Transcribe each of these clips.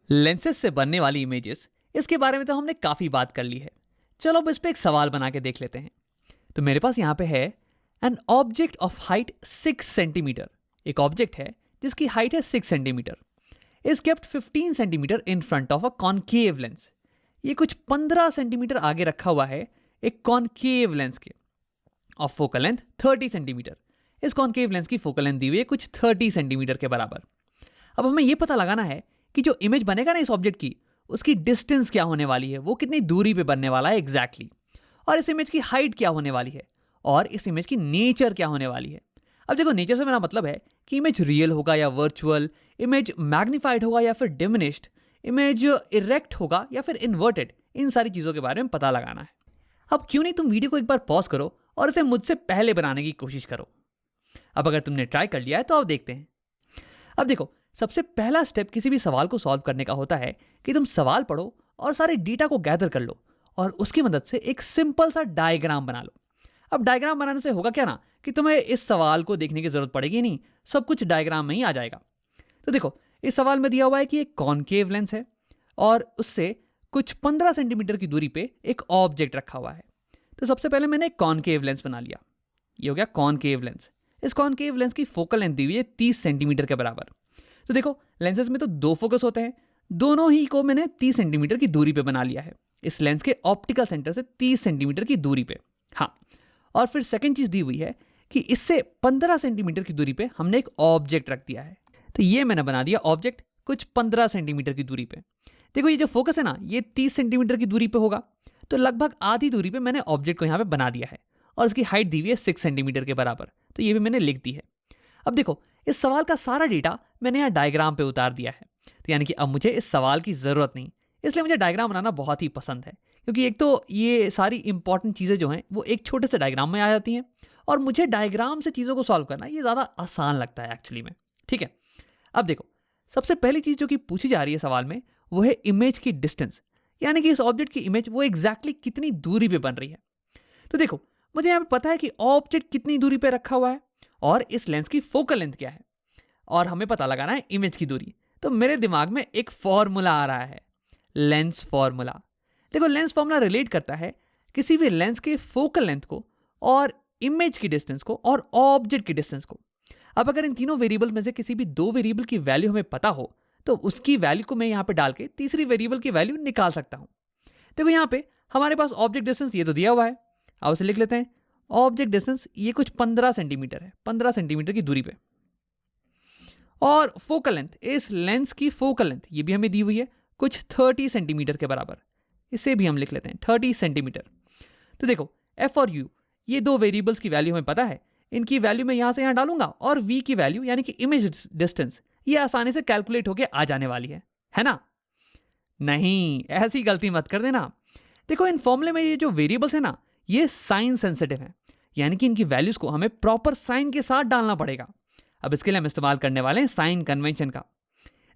Lenses से बनने वाली इमेजेस, इसके बारे में तो हमने काफ़ी बात कर ली है। चलो अब इस पे एक सवाल बना के देख लेते हैं। तो मेरे पास यहाँ पे है an object of height 6 centimetre. एक ऑब्जेक्ट है जिसकी हाइट है 6 centimetre, is kept 15 centimetre in front of a concave lens. ये कुछ 15 सेंटीमीटर आगे रखा हुआ है एक कॉनकेव लेंस के, ऑफ फोकल लेंथ 30 सेंटीमीटर। इस कॉनकेव लेंस की फोकल लेंथ दी हुई है कुछ 30 सेंटीमीटर के बराबर। अब हमें यह पता लगाना है कि जो इमेज बनेगा ना इस ऑब्जेक्ट की, उसकी डिस्टेंस क्या होने वाली है, वो कितनी दूरी पे बनने वाला है एग्जैक्टली, और इस इमेज की हाइट क्या होने वाली है, और इस इमेज की नेचर क्या होने वाली है। अब देखो, नेचर से मेरा मतलब है कि इमेज रियल होगा या वर्चुअल, इमेज मैग्नीफाइड होगा या फिर डिमिनिश्ड, इमेज इरेक्ट होगा या फिर इन्वर्टेड। इन सारी चीज़ों के बारे में पता लगाना है। अब क्यों नहीं तुम वीडियो को एक बार पॉज करो और इसे मुझसे पहले बनाने की कोशिश करो। अब अगर तुमने ट्राई कर लिया है तो अब देखते हैं। अब देखो, सबसे पहला स्टेप किसी भी सवाल को सॉल्व करने का होता है कि तुम सवाल पढ़ो और सारे डेटा को गैदर कर लो और उसकी मदद से एक सिंपल सा डायग्राम बना लो। अब डायग्राम बनाने से होगा क्या ना कि तुम्हें इस सवाल को देखने की जरूरत पड़ेगी नहीं, सब कुछ डायग्राम में ही आ जाएगा। तो देखो, इस सवाल में दिया हुआ है कि एक कॉनकेव लेंस है और उससे कुछ 15 सेंटीमीटर की दूरी पे एक ऑब्जेक्ट रखा हुआ है। तो सबसे पहले मैंने एक कॉनकेव लेंस बना लिया। ये हो गया कॉनकेव लेंस। इस कॉनकेव लेंस की फोकल लेंथ दी हुई है 30 सेंटीमीटर के बराबर। तो देखो, लेंसेज में तो दो फोकस होते हैं, दोनों ही को मैंने 30 सेंटीमीटर की दूरी पे बना लिया है, इस लेंस के ऑप्टिकल सेंटर से 30 सेंटीमीटर की दूरी पे। हाँ, और फिर सेकंड चीज दी हुई है कि इससे 15 सेंटीमीटर की दूरी पे हमने एक ऑब्जेक्ट रख दिया है। तो ये मैंने बना दिया ऑब्जेक्ट कुछ 15 सेंटीमीटर की दूरी पे। देखो, ये जो फोकस है ना, ये 30 सेंटीमीटर की दूरी पे होगा, तो लगभग आधी दूरी पे मैंने ऑब्जेक्ट को यहाँ पे बना दिया है और इसकी हाइट दी हुई है 6 सेंटीमीटर के बराबर। तो ये भी मैंने लिख दी है। अब देखो, इस सवाल का सारा डेटा मैंने यहाँ डायग्राम पे उतार दिया है। तो यानी कि अब मुझे इस सवाल की ज़रूरत नहीं, इसलिए मुझे डायग्राम बनाना बहुत ही पसंद है, क्योंकि एक तो ये सारी इंपॉर्टेंट चीज़ें जो हैं वो एक छोटे से डायग्राम में आ जाती हैं और मुझे डायग्राम से चीज़ों को सॉल्व करना ये ज़्यादा आसान लगता है एक्चुअली में। ठीक है, अब देखो, सबसे पहली चीज़ जो कि पूछी जा रही है सवाल में वो है इमेज की डिस्टेंस, यानी कि इस ऑब्जेक्ट की इमेज वो एग्जैक्टली कितनी दूरी पे बन रही है। तो देखो, मुझे यहाँ पे पता है कि ऑब्जेक्ट कितनी दूरी पे रखा हुआ है और इस लेंस की फोकल लेंथ क्या है, और हमें पता लगाना है इमेज की दूरी। तो मेरे दिमाग में एक फॉर्मूला आ रहा है, लेंस फॉर्मूला। देखो, लेंस फॉर्मूला रिलेट करता है किसी भी लेंस के फोकल लेंथ को और इमेज की डिस्टेंस को और ऑब्जेक्ट की डिस्टेंस को। अब अगर इन तीनों वेरिएबल में से किसी भी दो वेरिएबल की वैल्यू हमें पता हो तो उसकी वैल्यू को मैं यहाँ पे डाल के तीसरी वेरिएबल की वैल्यू निकाल सकता हूँ। देखो, यहाँ पे हमारे पास ऑब्जेक्ट डिस्टेंस ये तो दिया हुआ है, अब उसे लिख लेते हैं। ऑब्जेक्ट डिस्टेंस ये कुछ 15 सेंटीमीटर है, 15 सेंटीमीटर की दूरी पे। और फोकल लेंथ, इस लेंस की फोकल लेंथ ये भी हमें दी हुई है कुछ 30 सेंटीमीटर के बराबर। इसे भी हम लिख लेते हैं 30 सेंटीमीटर। तो देखो, एफ और यू ये दो वेरिएबल्स की वैल्यू हमें पता है, इनकी वैल्यू मैं यहां से यहां डालूंगा और वी की वैल्यू यानी कि इमेज डिस्टेंस ये आसानी से कैलकुलेट होकर आ जाने वाली है ना? नहीं, ऐसी गलती मत कर देना। देखो, इन फॉर्मूले में ये जो वेरिएबल्स है ना, ये साइन सेंसिटिव है, यानी कि इनकी वैल्यूज को हमें प्रॉपर साइन के साथ डालना पड़ेगा। अब इसके लिए हम इस्तेमाल करने वाले हैं साइन कन्वेंशन का।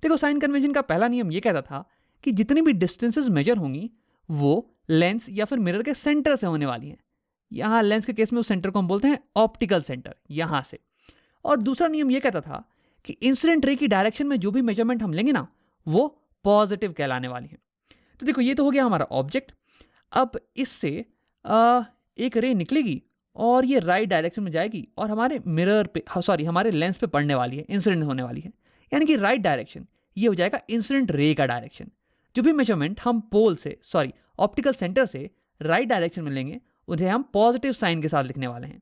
देखो, साइन कन्वेंशन का पहला नियम ये कहता था कि जितनी भी डिस्टेंसेस मेजर होंगी वो लेंस या फिर मिरर के सेंटर से होने वाली हैं। यहाँ लेंस के केस में उस सेंटर को हम बोलते हैं ऑप्टिकल सेंटर, यहाँ से। और दूसरा नियम ये कहता था कि इंसिडेंट रे की डायरेक्शन में जो भी मेजरमेंट हम लेंगे ना, वो पॉजिटिव कहलाने वाली है। तो देखो, ये तो हो गया हमारा ऑब्जेक्ट। अब इससे एक रे निकलेगी और ये राइट डायरेक्शन में जाएगी और हमारे मिरर पे, सॉरी, हमारे लेंस पे पड़ने वाली है, इंसिडेंट होने वाली है। यानी कि राइट डायरेक्शन ये हो जाएगा इंसिडेंट रे का डायरेक्शन। जो भी मेजरमेंट हम पोल से, सॉरी, ऑप्टिकल सेंटर से राइट डायरेक्शन में लेंगे उन्हें हम पॉजिटिव साइन के साथ लिखने वाले हैं।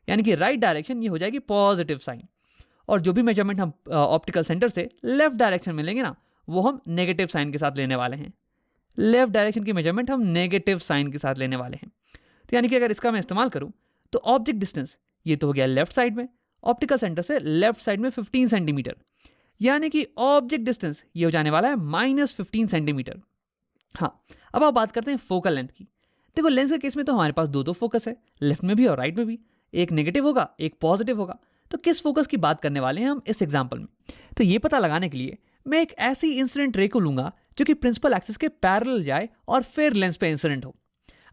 यानी कि राइट डायरेक्शन ये हो जाएगी पॉजिटिव साइन, और जो भी मेजरमेंट हम ऑप्टिकल सेंटर से लेफ्ट डायरेक्शन में लेंगे ना, वो हम नेगेटिव साइन के साथ लेने वाले हैं। लेफ्ट डायरेक्शन की मेजरमेंट हम नेगेटिव साइन के साथ लेने वाले हैं। तो यानी कि अगर इसका मैं इस्तेमाल करूं तो ऑब्जेक्ट डिस्टेंस ये तो हो गया लेफ्ट साइड में, ऑप्टिकल सेंटर से लेफ्ट साइड में 15 सेंटीमीटर, यानी कि ऑब्जेक्ट डिस्टेंस ये हो जाने वाला है -15 सेंटीमीटर। हाँ, अब आप बात करते हैं फोकल लेंथ की। देखो, लेंस के केस में तो हमारे पास दो फोकस है, लेफ्ट में भी और राइट में भी। एक नेगेटिव होगा, एक पॉजिटिव होगा। तो किस फोकस की बात करने वाले हैं हम इस एग्जाम्पल में? तो ये पता लगाने के लिए मैं एक ऐसी इंसिडेंट रे को लूंगा जो कि प्रिंसिपल एक्सिस के पैरेलल जाए और फिर लेंस पे इंसिडेंट हो।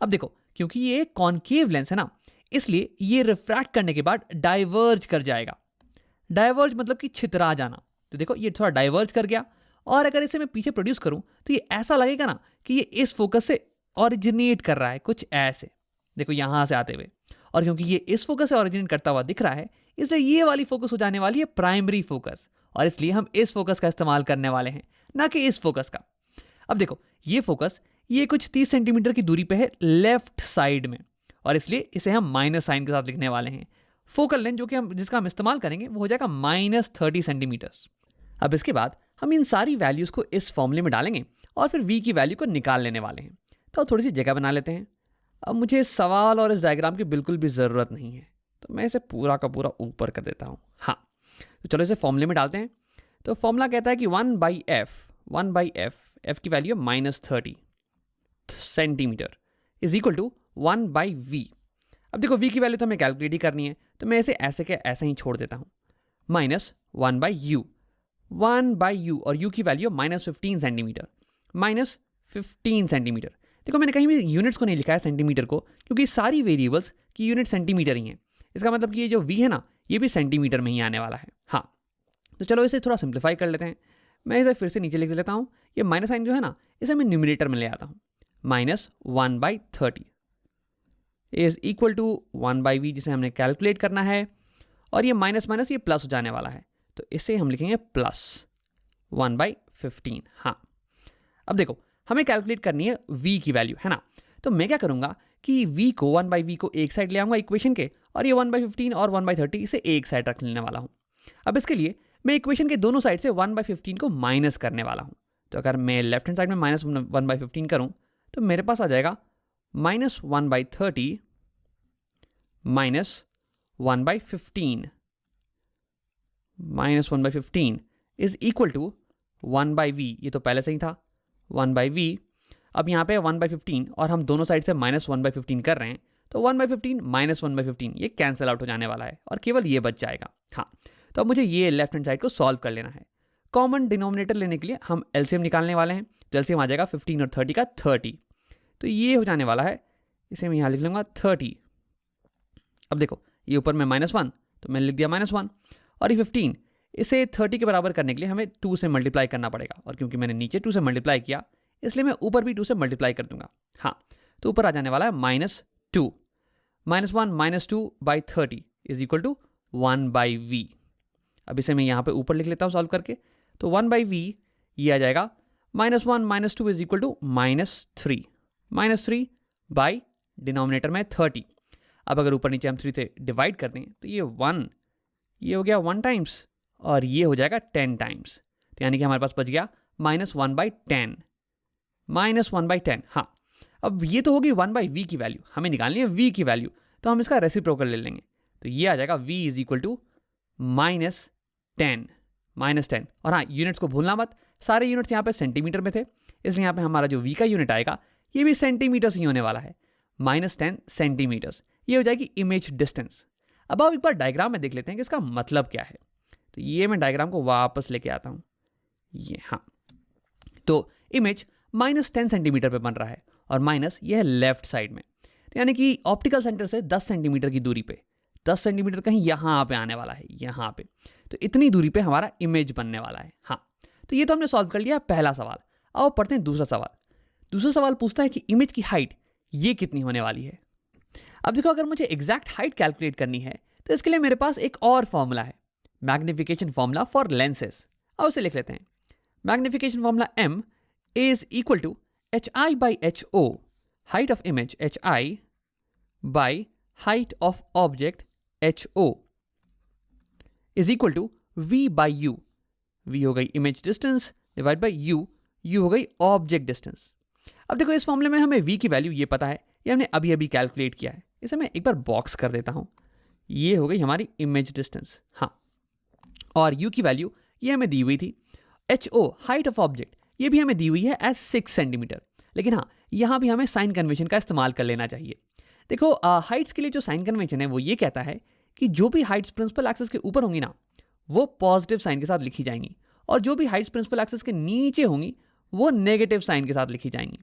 अब देखो, क्योंकि ये कॉनकेव लेंस है ना, इसलिए ये रिफ्रैक्ट करने के बाद डाइवर्ज कर जाएगा। डाइवर्ज मतलब कि छितरा जाना। तो देखो, ये थोड़ा डाइवर्ज कर गया और अगर इसे मैं पीछे प्रोड्यूस करूं तो ये ऐसा लगेगा ना कि ये इस फोकस से ऑरिजिनेट कर रहा है, कुछ ऐसे। देखो यहां से आते हुए, और क्योंकि ये इस फोकस से ऑरिजिनेट करता हुआ दिख रहा है, इसलिए ये वाली फोकस हो जाने वाली है प्राइमरी फोकस, और इसलिए हम इस फोकस का इस्तेमाल करने वाले हैं, ना कि इस फोकस का। अब देखो ये फोकस ये कुछ 30 सेंटीमीटर की दूरी पे है लेफ्ट साइड में, और इसलिए इसे हम माइनस साइन के साथ लिखने वाले हैं। फोकल लेंथ जो कि जिसका हम इस्तेमाल करेंगे वो हो जाएगा -30 सेंटीमीटर्स। अब इसके बाद हम इन सारी वैल्यूज को इस फॉर्मूले में डालेंगे और फिर v की वैल्यू को निकाल लेने वाले हैं। तो थोड़ी सी जगह बना लेते हैं। अब मुझे इस सवाल और इस डायग्राम की बिल्कुल भी ज़रूरत नहीं है, तो मैं इसे पूरा का पूरा ऊपर कर देता हूँ। हाँ, तो चलो इसे फॉर्मूले में डालते हैं। तो फॉर्मूला कहता है कि 1/f f की वैल्यू है -30 centimetre is equal to 1/v। अब देखो v की वैल्यू तो हमें कैलकुलेट ही करनी है, तो मैं इसे ऐसे के ऐसे ही छोड़ देता हूँ। -1/u, 1/u और u की वैल्यू -15 सेंटीमीटर, -15 सेंटीमीटर। देखो मैंने कहीं भी यूनिट्स को नहीं लिखा है सेंटीमीटर को, क्योंकि सारी वेरिएबल्स की यूनिट सेंटीमीटर ही है। इसका मतलब कि ये जो v है ना, ये भी सेंटीमीटर में ही आने वाला है। हाँ, तो चलो इसे थोड़ा सिंप्लीफाई कर लेते हैं। मैं इसे फिर से नीचे लिख लेता हूँ। ये माइनस साइन जो है ना, इसे मैं न्यूमरेटर में ले आता हूँ। -1/30 इज इक्वल टू 1/v, जिसे हमने कैलकुलेट करना है, और ये माइनस माइनस ये प्लस हो जाने वाला है, तो इसे हम लिखेंगे +1/15। हाँ, अब देखो हमें कैलकुलेट करनी है v की वैल्यू, है ना। तो मैं क्या करूँगा कि v को 1/v को एक साइड ले आऊँगा इक्वेशन के, और ये 1/15 और 1/30 इसे एक साइड रख लेने वाला हूँ। अब इसके लिए मैं इक्वेशन के दोनों साइड से 1/15 को माइनस करने वाला हूँ। तो अगर मैं लेफ्ट हैंड साइड में -1/15 करूँ तो मेरे पास आ जाएगा -1/30 -1/15 -1/15 इज इक्वल टू 1/v। ये तो पहले से ही था 1/v। अब यहाँ पे 1/15 और हम दोनों साइड से -1/15 कर रहे हैं, तो 1/15 -1/15 ये कैंसिल आउट हो जाने वाला है और केवल ये बच जाएगा। हाँ, तो अब मुझे ये लेफ्ट हैंड साइड को सॉल्व कर लेना है। कॉमन डिनोमिनेटर लेने के लिए हम एलसीएम निकालने वाले हैं। तो एलसीएम आ जाएगा 15 और 30 का 30, तो ये हो जाने वाला है। इसे मैं यहाँ लिख लूँगा 30। अब देखो ये ऊपर में -1, तो मैंने लिख दिया -1, और ये 15 इसे 30 के बराबर करने के लिए हमें 2 से मल्टीप्लाई करना पड़ेगा, और क्योंकि मैंने नीचे 2 से मल्टीप्लाई किया इसलिए मैं ऊपर भी 2 से मल्टीप्लाई कर दूंगा। हाँ, तो ऊपर आ जाने वाला है -2 -1 -2/30 इज इक्वल टू 1/v। अब इसे मैं यहाँ पे ऊपर लिख लेता हूँ सॉल्व करके। तो 1/v ये आ जाएगा -1 -2 is equal to -3 -3 by denominator में 30। अब अगर ऊपर नीचे हम 3 से डिवाइड कर दें तो ये 1 ये हो गया 1 टाइम्स, और ये हो जाएगा 10 टाइम्स। तो यानी कि हमारे पास बच गया -1/10 -1/10। हाँ, अब ये तो होगी 1/v की वैल्यू, हमें निकालनी है v की वैल्यू, तो हम इसका रेसिप्रोकल ले लेंगे। तो ये आ जाएगा v इज इक्वल टू -10। और हाँ, यूनिट्स को भूलना मत, सारे यूनिट्स यहाँ पे सेंटीमीटर में थे, इसलिए यहाँ पे हमारा जो v का यूनिट आएगा ये भी सेंटीमीटर्स ही होने वाला है, -10 सेंटीमीटर्स। ये हो जाएगी इमेज डिस्टेंस। अब आप एक बार डायग्राम में देख लेते हैं कि इसका मतलब क्या है। तो ये मैं डायग्राम को वापस लेके आता हूँ। ये हाँ, तो इमेज -10 सेंटीमीटर पे बन रहा है, और माइनस ये है लेफ्ट साइड में, तो यानी कि ऑप्टिकल सेंटर से 10 सेंटीमीटर की दूरी पे, 10 सेंटीमीटर कहीं यहाँ पे आने वाला है, यहाँ पे। तो इतनी दूरी पे हमारा इमेज बनने वाला है। हाँ, तो ये तो हमने सॉल्व कर लिया पहला सवाल। अब पढ़ते हैं दूसरा सवाल। दूसरा सवाल पूछता है कि इमेज की हाइट ये कितनी होने वाली है। अब देखो अगर मुझे एग्जैक्ट हाइट कैलकुलेट करनी है तो इसके लिए मेरे पास एक और फॉर्मूला है, मैग्निफिकेशन फॉर्मूला फॉर लेंसेज। अब उसे लिख लेते हैं। Magnification formula m is equal to hi/ho, height of image hi by height of object ho is equal to v/u। v हो गई image distance divide by u हो गई ऑब्जेक्ट डिस्टेंस। अब देखो इस फॉर्मूले में हमें v की वैल्यू ये पता है, ये हमने अभी अभी कैलकुलेट किया है। इसे मैं एक बार बॉक्स कर देता हूँ। ये हो गई हमारी इमेज डिस्टेंस। हाँ, और u की वैल्यू ये हमें दी हुई थी। ho हाइट ऑफ ऑब्जेक्ट ये भी हमें दी हुई है एज 6 सेंटीमीटर। लेकिन हाँ, यहाँ भी हमें साइन कन्वेंशन का इस्तेमाल कर लेना चाहिए। देखो हाइट्स के लिए जो साइन कन्वेंशन है वो ये कहता है कि जो भी हाइट्स प्रिंसिपल एक्सिस के ऊपर होंगी ना, वो पॉजिटिव साइन के साथ लिखी जाएंगी, और जो भी हाइट्स प्रिंसिपल एक्सिस के नीचे होंगी वो नेगेटिव साइन के साथ लिखी जाएंगी।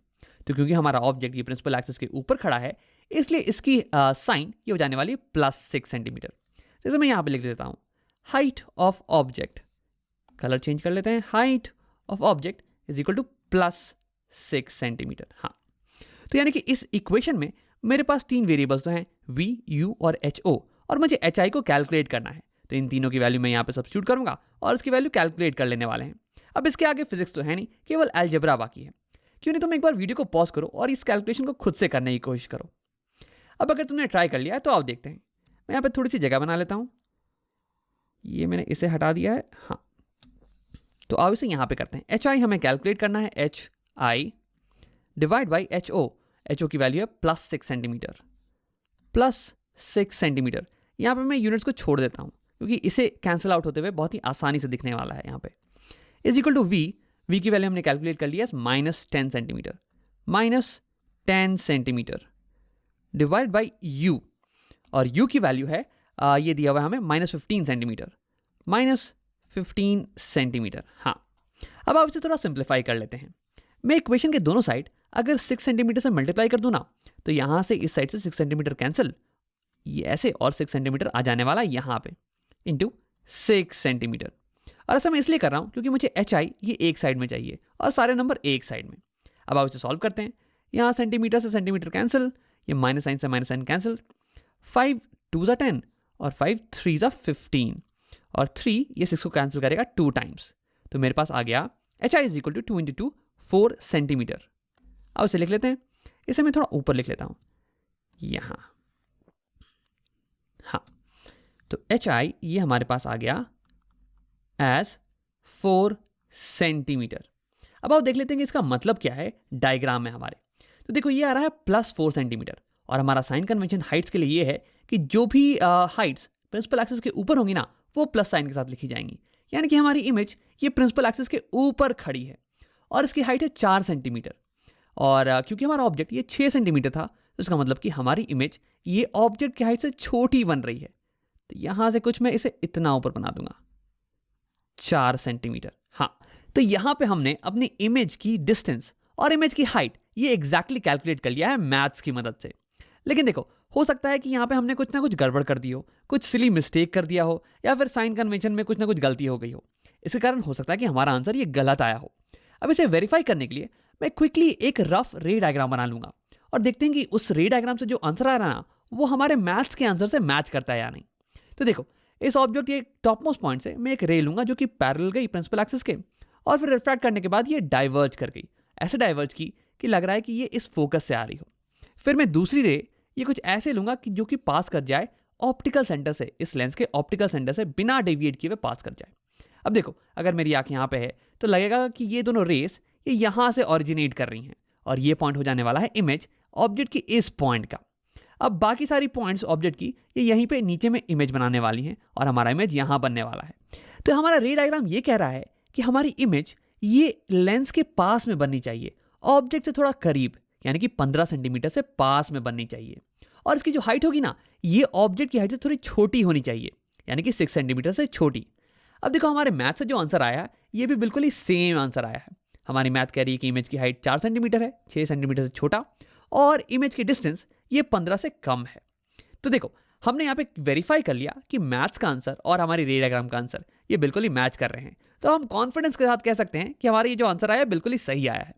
तो क्योंकि हमारा ऑब्जेक्ट ये प्रिंसिपल एक्सिस के ऊपर खड़ा है, इसलिए इसकी साइन ये हो जाने वाली है +6 सेंटीमीटर। जैसे मैं यहाँ पे लिख देता हूँ height of object, colour change कर लेते हैं, height of object is equal to +6 centimetre. हाँ, तो यानी कि इस इक्वेशन में मेरे पास 3 वेरिएबल्स तो हैं, v, u और ho, और मुझे hi को कैलकुलेट करना है। तो इन तीनों की वैल्यू मैं यहाँ पे सब्स्टिट्यूट करूंगा और इसकी वैल्यू कैलकुलेट कर लेने वाले हैं। अब इसके आगे फिजिक्स तो है नहीं, केवल अलजेब्रा बाकी है। क्यों नहीं तुम एक बार वीडियो को पॉज करो और इस कैलकुलेशन को खुद से करने की कोशिश करो। अब अगर तुमने ट्राई कर लिया है तो आप देखते हैं। मैं यहाँ पे थोड़ी सी जगह बना लेता हूँ, ये मैंने इसे हटा दिया है। हाँ, तो आओ इसे यहाँ पे करते हैं। hi हमें कैलकुलेट करना है, hi divide by ho। ho की वैल्यू है +6 सेंटीमीटर, +6 सेंटीमीटर। यहाँ पे मैं यूनिट्स को छोड़ देता हूँ क्योंकि इसे कैंसिल आउट होते हुए बहुत ही आसानी से दिखने वाला है। यहाँ पे इज इक्वल टू v की वैल्यू हमने कैलकुलेट कर लिया -10 centimetre, -10 centimetre divide by u, और u की वैल्यू है ये दिया हुआ है हमें -15 सेंटीमीटर, -15 सेंटीमीटर। हाँ, अब आप इसे थोड़ा सिंप्लीफाई कर लेते हैं। मैं इक्वेशन के दोनों साइड अगर 6 सेंटीमीटर से मल्टीप्लाई कर दूं ना, तो यहाँ से इस साइड से 6 सेंटीमीटर कैंसिल, ये ऐसे, और 6 सेंटीमीटर आ जाने वाला यहाँ पे इंटू 6 सेंटीमीटर। और ऐसा मैं इसलिए कर रहा हूँ क्योंकि मुझे hi ये एक साइड में चाहिए और सारे नंबर एक साइड में। अब आप इसे सॉल्व करते हैं। यहाँ सेंटीमीटर से सेंटीमीटर कैंसिल, ये माइनस साइन से माइनस साइन कैंसिल, 5 2 ज़ा 10 और 5 3 ज़ा 15, और 3 ये 6 को कैंसिल करेगा 2 टाइम्स। तो मेरे पास आ गया hi is equal to 2 × 2 4 centimetre. अब इसे लिख लेते हैं। इसे मैं थोड़ा ऊपर लिख लेता हूँ यहाँ। हाँ, तो hi ये हमारे पास आ गया एज 4 सेंटीमीटर। अब आप देख लेते हैं कि इसका मतलब क्या है डायग्राम में हमारे। तो देखो ये आ रहा है +4 सेंटीमीटर, और हमारा साइन कन्वेंशन हाइट्स के लिए ये है कि जो भी हाइट्स प्रिंसिपल एक्सिस के ऊपर होंगी ना, वो प्लस साइन के साथ लिखी जाएंगी। यानी कि हमारी इमेज ये प्रिंसिपल एक्सिस के ऊपर खड़ी है और इसकी हाइट है 4 सेंटीमीटर। और क्योंकि हमारा ऑब्जेक्ट ये 6 सेंटीमीटर था, तो इसका मतलब कि हमारी इमेज ये ऑब्जेक्ट की हाइट से छोटी बन रही है। तो यहां से कुछ मैं इसे इतना ऊपर बना दूंगा, 4 सेंटीमीटर। हाँ, तो यहां पे हमने अपनी इमेज की डिस्टेंस और इमेज की हाइट ये एग्जैक्टली कैलकुलेट कर लिया है मैथ्स की मदद से। लेकिन देखो, हो सकता है कि यहाँ पे हमने कुछ ना कुछ गड़बड़ कर दी हो, कुछ सिली मिस्टेक कर दिया हो, या फिर साइन कन्वेंशन में कुछ ना कुछ गलती हो गई हो। इसके कारण हो सकता है कि हमारा आंसर ये गलत आया हो। अब इसे वेरीफाई करने के लिए मैं क्विकली एक रफ रे डायग्राम बना लूंगा और देखते हैं कि उस रे डायग्राम से जो आंसर आ रहा है ना, वो हमारे मैथ्स के आंसर से मैच करता है या नहीं। तो देखो, इस ऑब्जेक्ट के टॉप मोस्ट पॉइंट से मैं एक रे लूंगा जो कि पैरेलल गई प्रिंसिपल एक्सिस के, और फिर रिफ्रैक्ट करने के बाद ये डाइवर्ज कर गई, ऐसे डाइवर्ज की कि लग रहा है कि ये इस फोकस से आ रही हो। फिर मैं दूसरी रे ये कुछ ऐसे लूंगा कि जो कि पास कर जाए ऑप्टिकल सेंटर से, इस लेंस के ऑप्टिकल सेंटर से बिना डेविएट किए हुए पास कर जाए। अब देखो, अगर मेरी आंख यहाँ पे है तो लगेगा कि ये दोनों रेस ये यहाँ से ऑरिजिनेट कर रही हैं, और ये पॉइंट हो जाने वाला है इमेज ऑब्जेक्ट की इस पॉइंट का। अब बाकी सारी पॉइंट्स ऑब्जेक्ट की ये यहीं पे नीचे में इमेज बनाने वाली हैं, और हमारा इमेज यहाँ बनने वाला है। तो हमारा रे डायग्राम ये कह रहा है कि हमारी इमेज ये लेंस के पास में बननी चाहिए, ऑब्जेक्ट से थोड़ा करीब, यानी कि 15 सेंटीमीटर से पास में बननी चाहिए। और इसकी जो हाइट होगी ना, ये ऑब्जेक्ट की हाइट से थोड़ी छोटी होनी चाहिए, यानी कि 6 सेंटीमीटर से छोटी। अब देखो, हमारे मैथ से जो आंसर आया है ये भी बिल्कुल ही सेम आंसर आया है। हमारी मैथ कह रही है कि इमेज की हाइट 4 सेंटीमीटर है, 6 सेंटीमीटर से छोटा, और इमेज की डिस्टेंस ये 15 से कम है। तो देखो, हमने यहाँ पे वेरीफाई कर लिया कि मैथ्स का आंसर और हमारी रे डायग्राम का आंसर ये बिल्कुल ही मैच कर रहे हैं। तो हम कॉन्फिडेंस के साथ कह सकते हैं कि हमारा ये जो आंसर आया है बिल्कुल ही सही आया है।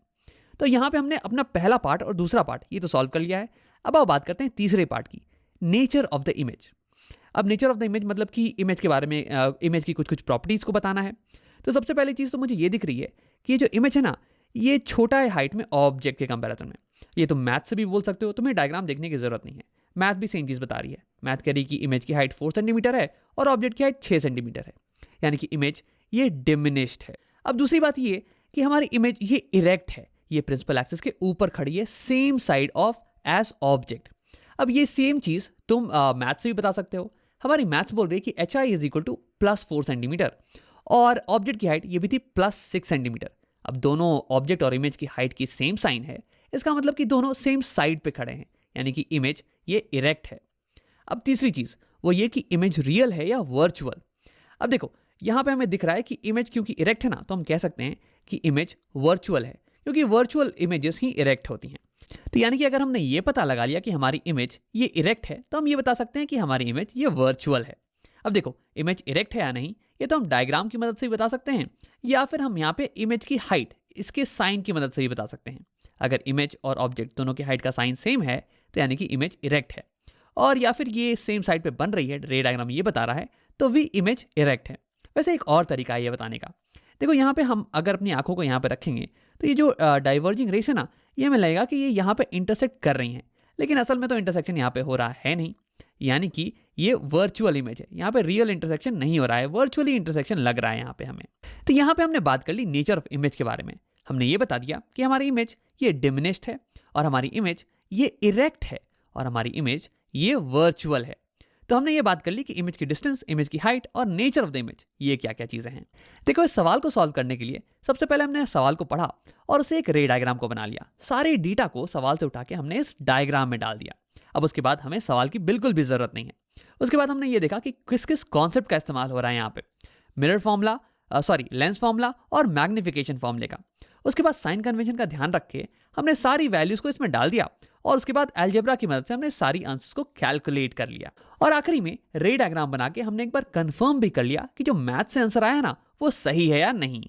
तो यहाँ पे हमने अपना पहला पार्ट और दूसरा पार्ट ये तो सॉल्व कर लिया है। अब आप बात करते हैं तीसरे पार्ट की, नेचर ऑफ द इमेज। अब नेचर ऑफ द इमेज मतलब कि इमेज के बारे में, इमेज की कुछ कुछ प्रॉपर्टीज़ को बताना है। तो सबसे पहली चीज़ तो मुझे ये दिख रही है कि ये जो इमेज है ना, ये छोटा है हाइट में ऑब्जेक्ट के कंपैरिजन में। ये तो मैथ से भी बोल सकते हो, तुम्हें डायग्राम देखने की जरूरत नहीं है, मैथ भी सेम चीज़ बता रही है। मैथ कह रही है कि इमेज की हाइट 4 सेंटीमीटर है और ऑब्जेक्ट की हाइट 6 सेंटीमीटर है, यानी कि इमेज ये डिमिनिश्ड है। अब दूसरी बात ये कि हमारी इमेज ये इरेक्ट है, ये प्रिंसिपल एक्सिस के ऊपर खड़ी है, same side of as object. अब ये सेम चीज़ तुम मैथ से भी बता सकते हो। हमारी मैथ्स बोल रही है कि hi is equal to +4 centimetre, और ऑब्जेक्ट की हाइट ये भी थी +6 सेंटीमीटर। अब दोनों ऑब्जेक्ट और इमेज की हाइट की सेम साइन है, इसका मतलब कि दोनों सेम साइड पे खड़े हैं, यानी कि इमेज ये इरेक्ट है। अब तीसरी चीज़ वो ये कि इमेज रियल है या वर्चुअल। अब देखो, यहाँ पे हमें दिख रहा है कि इमेज क्योंकि इरेक्ट है ना, तो हम कह सकते हैं कि इमेज वर्चुअल है, क्योंकि वर्चुअल इमेजेस ही इरेक्ट होती हैं। तो यानी कि अगर हमने ये पता लगा लिया कि हमारी इमेज ये इरेक्ट है, तो हम ये बता सकते हैं कि हमारी इमेज ये वर्चुअल है। अब देखो, इमेज इरेक्ट है या नहीं ये तो हम डायग्राम की मदद से भी बता सकते हैं, या फिर हम यहाँ पे इमेज की हाइट इसके साइन की मदद से भी बता सकते हैं। अगर इमेज और ऑब्जेक्ट दोनों की हाइट का साइन सेम है तो यानी कि इमेज इरेक्ट है, और या फिर ये सेम साइड पे बन रही है, रे डायग्राम ये बता रहा है, तो भी इमेज इरेक्ट है। वैसे एक और तरीका है ये बताने का। देखो यहाँ पे हम अगर अपनी आंखों को यहाँ पे रखेंगे तो ये जो डाइवर्जिंग रेस है ना, ये हमें लगेगा कि ये यहाँ पे इंटरसेक्ट कर रही हैं, लेकिन असल में तो इंटरसेक्शन यहाँ पे हो रहा है नहीं, यानी कि ये वर्चुअल इमेज है। यहाँ पे रियल इंटरसेक्शन नहीं हो रहा है, वर्चुअली इंटरसेक्शन लग रहा है यहाँ पे हमें। तो यहाँ पे हमने बात कर ली नेचर ऑफ इमेज के बारे में। हमने ये बता दिया कि हमारी इमेज ये डिमिनिश्ड है, और हमारी इमेज ये इरेक्ट है, और हमारी इमेज ये वर्चुअल है। तो हमने ये बात कर ली कि इमेज की डिस्टेंस, इमेज की हाइट और नेचर ऑफ द इमेज ये क्या क्या चीज़ें हैं। देखो इस सवाल को सॉल्व करने के लिए सबसे पहले हमने सवाल को पढ़ा और उसे एक रे डायग्राम को बना लिया। सारे डेटा को सवाल से उठा के हमने इस डायग्राम में डाल दिया। अब उसके बाद हमें सवाल की बिल्कुल भी ज़रूरत नहीं है। उसके बाद हमने ये देखा कि किस किस कॉन्सेप्ट का इस्तेमाल हो रहा है यहाँ पे, मिरर फॉर्मूला, लेंस फॉर्मूला और मैग्निफिकेशन फॉर्मूले का। उसके बाद साइन कन्वेंशन का ध्यान रख के हमने सारी वैल्यूज को इसमें डाल दिया, और उसके बाद अलजेब्रा की मदद से हमने सारी आंसर्स को कैलकुलेट कर लिया, और आखिरी में रे डायग्राम बना के हमने एक बार कंफर्म भी कर लिया कि जो मैथ से आंसर आया ना वो सही है या नहीं।